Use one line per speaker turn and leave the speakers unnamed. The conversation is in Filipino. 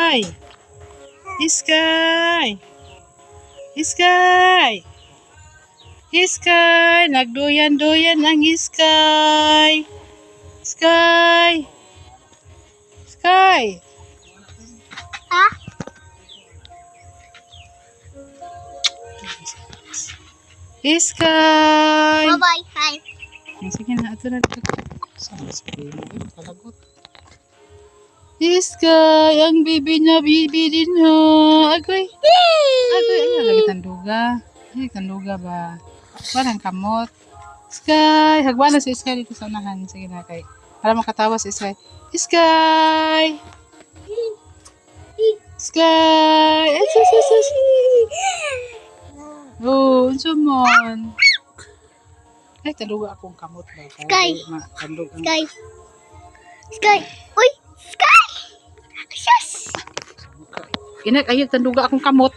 Sky! Sky! Sky! Sky! Nagduyan-duyan ang Sky! Sky! Sky!
Ha?
Sky!
Bye-bye. Hi.
Sige na, ito na dito. Saan sa pino? Palagot. Sky! Ang bibi na bibi din ha. Agoy! Agoy! Ano lagi tanduga? Ay, tanduga ba? Parang kamot. Sky! Hagwa na si Sky dito sa unahan. Sige na kay. Para makatawa si Sky. Sky! Sky! Ay, oh, unsa man? Ay, tanduga akong kamot ba?
Sky!
Tanduga.
Sky. Sky. Uy! Sky! Shush!
Inak, ayun, tanduga akong kamot.